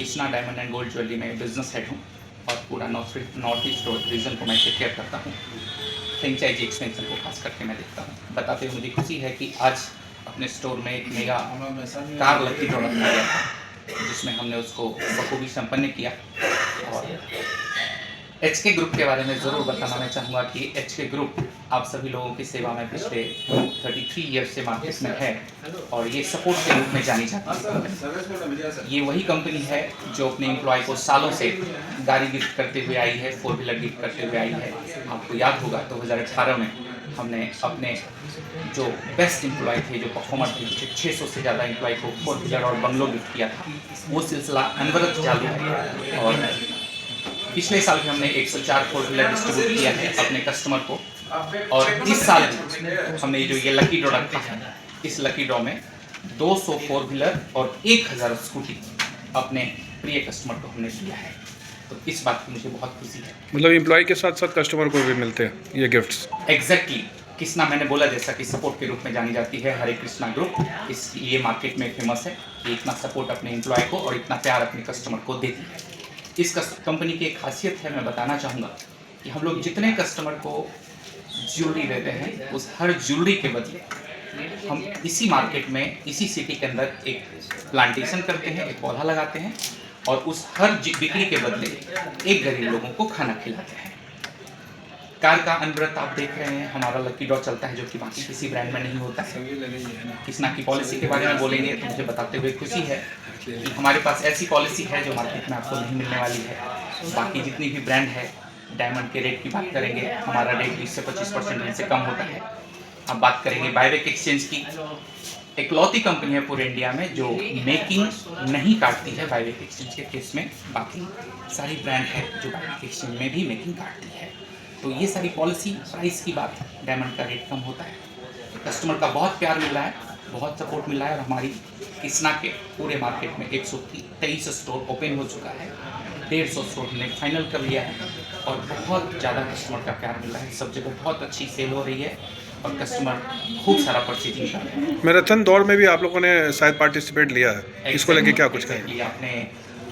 Krishna diamond and gold jewellery में business head हूँ और पूरा नॉर्थ ईस्ट रीजन को मैं टेक केयर करता हूँ। फ्रेंचाइजी एक्सपेंशन को खास करके मैं देखता हूँ। बताते हुए मुझे खुशी है कि आज अपने स्टोर में एक मेगा कार लकी ड्रॉ रखा गया था, जिसमें हमने उसको बखूबी संपन्न किया। और HK ग्रुप के बारे में ज़रूर बताना मैं चाहूँगा कि HK ग्रुप आप सभी लोगों की सेवा में पिछले 33 ईयर्स से मार्केट में है और ये सपोर्ट के रूप में जानी जाती है। ये वही कंपनी है जो अपने एम्प्लॉय को सालों से गाड़ी गिफ्ट करते हुए आई है, 4 व्हीलर गिफ्ट करते हुए आई है। आपको याद होगा 2018 में हमने अपने जो बेस्ट एम्प्लॉय थे, जो परफॉर्मर थे, 600 से ज़्यादा एम्प्लॉय को 4 व्हीलर और बंगलो गिफ्ट किया था। वो सिलसिला अनवरत चालू है और पिछले साल भी हमने 104 4 व्हीलर डिस्ट्रीब्यूट किया है अपने कस्टमर को। और इस साल हमने जो ये लकी ड्रॉ रखा है, इस लकी ड्रॉ में 200 4 व्हीलर और 1000 स्कूटी अपने प्रिय कस्टमर को हमने दिया है। तो इस बात की मुझे बहुत खुशी है। मतलब एम्प्लॉय के साथ साथ कस्टमर को भी मिलते हैं ये गिफ्ट्स? एग्जैक्टली कृष्णा, मैंने बोला जैसा कि सपोर्ट के रूप में जानी जाती है हरे कृष्णा ग्रुप, इसलिए मार्केट में फेमस है कि इतना सपोर्ट अपने एम्प्लॉय को और इतना प्यार अपने कस्टमर को देती है। इस कंपनी की एक खासियत है, मैं बताना चाहूँगा कि हम लोग जितने कस्टमर को ज्वेलरी देते हैं, उस हर ज्वेलरी के बदले हम इसी मार्केट में, इसी सिटी के अंदर एक प्लांटेशन करते हैं, एक पौधा लगाते हैं और उस हर बिक्री के बदले एक गरीब लोगों को खाना खिलाते हैं। कार का अनवरत आप देख रहे हैं, हमारा लकी ड्रॉ चलता है जो कि बाकी किसी ब्रांड में नहीं होता है। कृष्णा की पॉलिसी के बारे में बोलेंगे तो मुझे बताते हुए खुशी है कि हमारे पास ऐसी पॉलिसी है जो मार्केट में आपको नहीं मिलने वाली है। बाकी जितनी भी ब्रांड है, डायमंड के रेट की बात करेंगे, हमारा रेट 20 से 25% से कम होता है। अब बात करेंगे बायबैक एक्सचेंज की, इकलौती कंपनी है पूरे इंडिया में जो मेकिंग नहीं काटती है बायबैक एक्सचेंज के केस में। बाकी सारी ब्रांड है जो बायबैक एक्सचेंज में भी मेकिंग काटती है। तो ये सारी पॉलिसी, प्राइस की बात, डायमंड का रेट कम होता है। कस्टमर का बहुत प्यार मिल रहा है, बहुत सपोर्ट मिल रहा है और हमारी कृष्णा के पूरे मार्केट में 123 स्टोर ओपन हो चुका है। 150 स्टोर हमने फाइनल कर लिया है और बहुत ज़्यादा कस्टमर का प्यार मिल रहा है। सब जगह बहुत अच्छी सेल हो रही है और कस्टमर खूब सारा परचेजिंग कर रहे हैं। मैराथन दौड़ में भी आप लोगों ने शायद पार्टिसिपेट लिया है, इसको लेके क्या कुछ कहें? आपने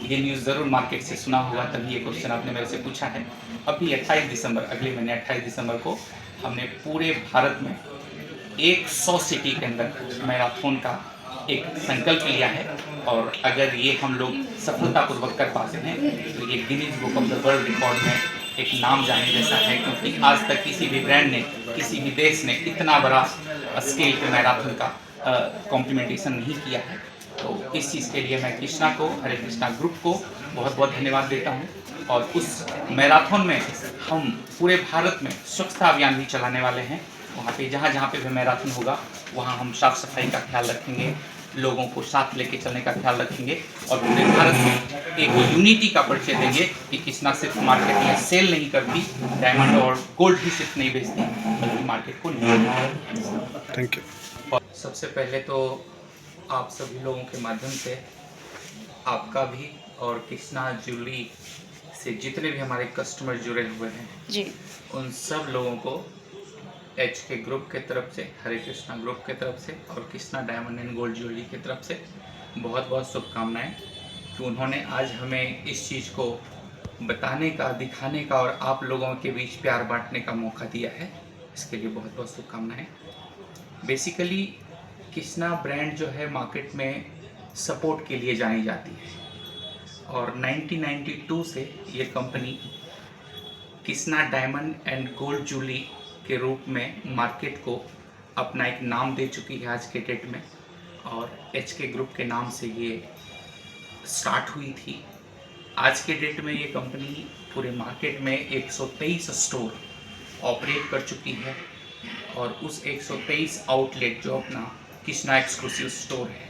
ये न्यूज़ ज़रूर मार्केट से सुना होगा, तभी ये क्वेश्चन आपने मेरे से पूछा है। अभी 28 दिसंबर, अगले महीने 28 दिसंबर को हमने पूरे भारत में 100 सिटी के अंदर मैराथन का एक संकल्प लिया है और अगर ये हम लोग सफलतापूर्वक कर पाते हैं तो ये Guinness book of the world record में एक नाम जाने जैसा है, क्योंकि आज तक किसी भी ब्रांड ने, किसी भी देश ने इतना बड़ा स्केल पे मैराथन का कॉम्प्लीमेंटेशन नहीं किया है। तो इस चीज़ के लिए मैं कृष्णा को, हरे कृष्णा ग्रुप को बहुत बहुत धन्यवाद देता हूँ। और उस मैराथन में हम पूरे भारत में स्वच्छता अभियान भी चलाने वाले हैं। वहाँ पे जहाँ पे भी मैराथन होगा वहाँ हम साफ सफाई का ख्याल रखेंगे, लोगों को साथ लेके चलने का ख्याल रखेंगे और पूरे भारत में एक यूनिटी का परिचय देंगे कि कृष्णा सिर्फ मार्केट में सेल नहीं करती, डायमंड और गोल्ड ही सिर्फ नहीं बेचती, बल्कि मार्केट को नहीं। Thank you. सबसे पहले तो आप सभी लोगों के माध्यम से आपका भी और कृष्णा ज्वेलरी से जितने भी हमारे कस्टमर जुड़े हुए हैं जी, उन सब लोगों को HK ग्रुप के तरफ से, हरे कृष्णा ग्रुप के तरफ से और Krishna diamond and gold jewellery की तरफ से बहुत बहुत शुभकामनाएं कि उन्होंने आज हमें इस चीज़ को बताने का, दिखाने का और आप लोगों के बीच प्यार बांटने का मौका दिया है। इसके लिए बहुत बहुत शुभकामनाएं। बेसिकली कृष्णा ब्रांड जो है मार्केट में सपोर्ट के लिए जानी जाती है और 1992 से ये company Krishna diamond and gold jewellery के रूप में मार्केट को अपना एक नाम दे चुकी है आज के डेट में। और HK ग्रुप के नाम से ये स्टार्ट हुई थी। आज के डेट में ये कंपनी पूरे मार्केट में 123 स्टोर ऑपरेट कर चुकी है और उस 123 आउटलेट जो अपना कृष्णा एक्सक्लूसिव स्टोर है,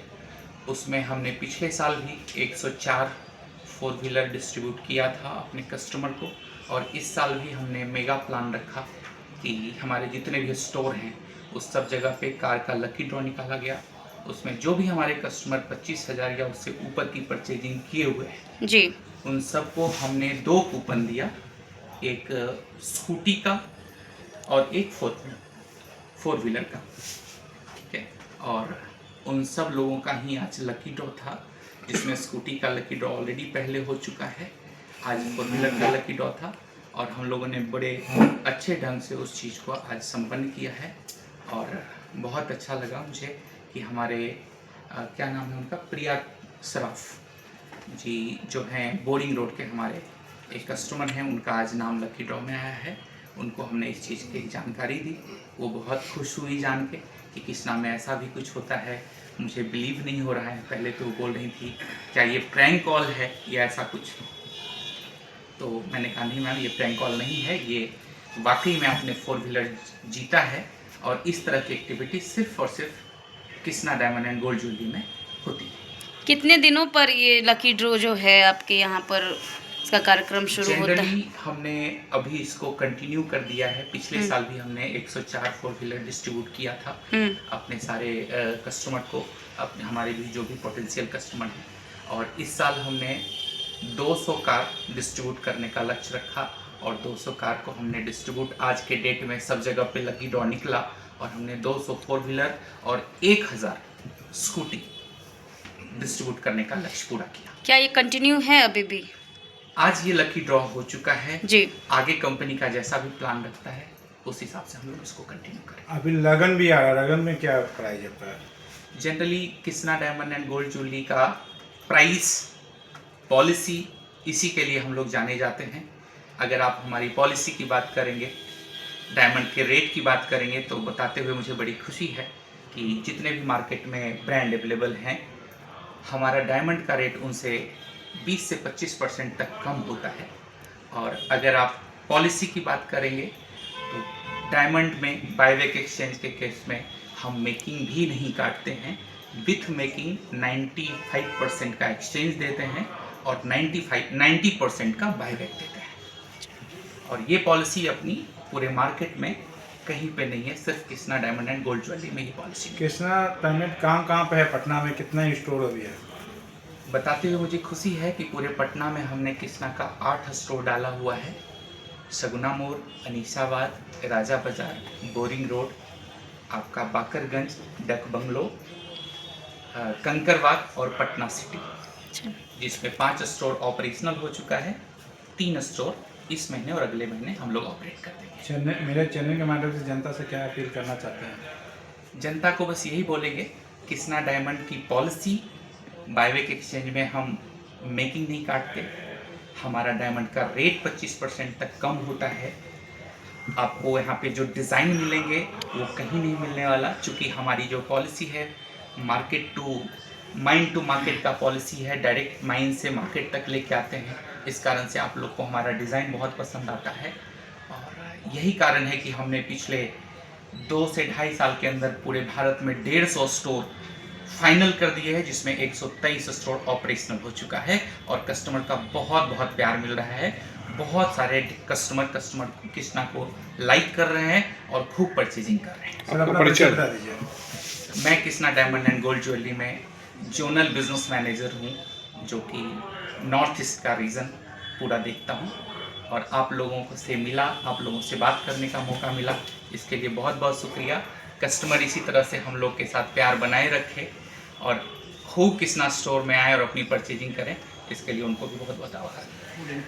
उसमें हमने पिछले साल भी 104 4 व्हीलर डिस्ट्रीब्यूट किया था अपने कस्टमर को और इस साल भी हमने मेगा प्लान रखा कि हमारे जितने भी स्टोर हैं उस सब जगह पे कार का लकी ड्रॉ निकाला गया। उसमें जो भी हमारे कस्टमर 25,000 या उससे ऊपर की परचेजिंग किए हुए हैं जी, उन सबको हमने 2 कूपन दिया, एक स्कूटी का और एक 4 व्हीलर का, ठीक है। और उन सब लोगों का ही आज लकी ड्रॉ था जिसमें स्कूटी का लकी ड्रॉ ऑलरेडी पहले हो चुका है। आज 4 व्हीलर का लकी ड्रॉ था और हम लोगों ने बड़े अच्छे ढंग से उस चीज़ को आज संपन्न किया है और बहुत अच्छा लगा मुझे कि हमारे क्या नाम है उनका, प्रिया सराफ जी जो हैं बोरिंग रोड के हमारे एक कस्टमर हैं, उनका आज नाम लकी ड्रॉ में आया है। उनको हमने इस चीज़ की जानकारी दी, वो बहुत खुश हुई जान के कि कृष्णा में ऐसा भी कुछ होता है। मुझे बिलीव नहीं हो रहा है, पहले तो वो बोल रही थी क्या ये प्रैंक कॉल है या ऐसा कुछ। तो मैंने कहा नहीं मैम, ये प्रैंक कॉल नहीं है, ये वाकई में आपने 4 व्हीलर जीता है और इस तरह की एक्टिविटी सिर्फ और सिर्फ Krishna diamond and gold jewellery में होती है। कितने दिनों पर ये लकी ड्रॉ जो है आपके यहाँ पर इसका कार्यक्रम शुरू होता है? हमने अभी इसको कंटिन्यू कर दिया है। पिछले साल भी हमने 104 4 व्हीलर डिस्ट्रीब्यूट किया था अपने सारे कस्टमर को, अपने हमारे भी जो भी पोटेंशियल कस्टमर हैं, और इस साल हमने 200 कार डिस्ट्रीब्यूट करने का लक्ष्य रखा और 200 कार को हमने डिस्ट्रीब्यूट आज के डेट में सब जगह पे लकी ड्रॉ निकला और हमने 200 4 व्हीलर और 1000 स्कूटी डिस्ट्रीब्यूट करने का लक्ष्य पूरा किया। क्या ये कंटिन्यू है अभी भी? आज ये लकी ड्रॉ हो चुका है जी। आगे कंपनी का जैसा भी प्लान रखता है उस हिसाब से हम लोग इसको कंटिन्यू करें। अभी लगन भी आ रहा है, लगन में क्या प्राइस होता है? Generally Krishna diamond and gold jewellery का प्राइस पॉलिसी इसी के लिए हम लोग जाने जाते हैं। अगर आप हमारी पॉलिसी की बात करेंगे, डायमंड के रेट की बात करेंगे, तो बताते हुए मुझे बड़ी खुशी है कि जितने भी मार्केट में ब्रांड अवेलेबल हैं, हमारा डायमंड का रेट उनसे 20 से 25% तक कम होता है। और अगर आप पॉलिसी की बात करेंगे तो डायमंड में बायबैक एक्सचेंज के केस में हम मेकिंग भी नहीं काटते हैं। विथ मेकिंग 95% का एक्सचेंज देते हैं और 90% का बायबैक देते हैं। और ये पॉलिसी अपनी पूरे मार्केट में कहीं पे नहीं है, सिर्फ Krishna diamond and gold jewellery में ये पॉलिसी है। कृष्णा डायमंड कहाँ पे है? पटना में कितना स्टोर अभी है? बताते हुए मुझे खुशी है कि पूरे पटना में हमने कृष्णा का 8 स्टोर डाला हुआ है। सगुना मोड़, अनीसाबाद, राजा बाजार, बोरिंग रोड, आपका बाकरगंज, डक बंगलो, कंकरबाग और पटना सिटी, जिसमें 5 स्टोर ऑपरेशनल हो चुका है। 3 स्टोर इस महीने और अगले महीने हम लोग ऑपरेट कर देंगे। मेरे चैनल के माध्यम से जनता से क्या अपील करना चाहते हैं? जनता को बस यही बोलेंगे, कृष्णा डायमंड की पॉलिसी, बायबैक एक्सचेंज में हम मेकिंग नहीं काटते, हमारा डायमंड का रेट 25% तक कम होता है। आपको यहाँ पे जो डिज़ाइन मिलेंगे वो कहीं नहीं मिलने वाला, क्योंकि हमारी जो पॉलिसी है market to mind to market का पॉलिसी है, डायरेक्ट माइंड से मार्केट तक लेके आते हैं। इस कारण से आप लोग को हमारा डिज़ाइन बहुत पसंद आता है और यही कारण है कि हमने पिछले 2 से 2.5 साल के अंदर पूरे भारत में 150 स्टोर फाइनल कर दिए हैं, जिसमें 123 स्टोर ऑपरेशनल हो चुका है और कस्टमर का बहुत बहुत प्यार मिल रहा है। बहुत सारे कस्टमर कृष्णा को लाइक कर रहे हैं और खूब परचेजिंग कर रहे हैं। सर अपना परिचय बता दीजिए। मैं Krishna diamond and gold jewellery में जोनल बिजनेस मैनेजर हूँ, जो कि नॉर्थ ईस्ट का रीजन पूरा देखता हूँ और आप लोगों को से मिला, आप लोगों से बात करने का मौका मिला, इसके लिए बहुत बहुत शुक्रिया। कस्टमर इसी तरह से हम लोग के साथ प्यार बनाए रखे और खूब कृष्णा स्टोर में आए और अपनी परचेजिंग करें, इसके लिए उनको भी बहुत बहुत आभार।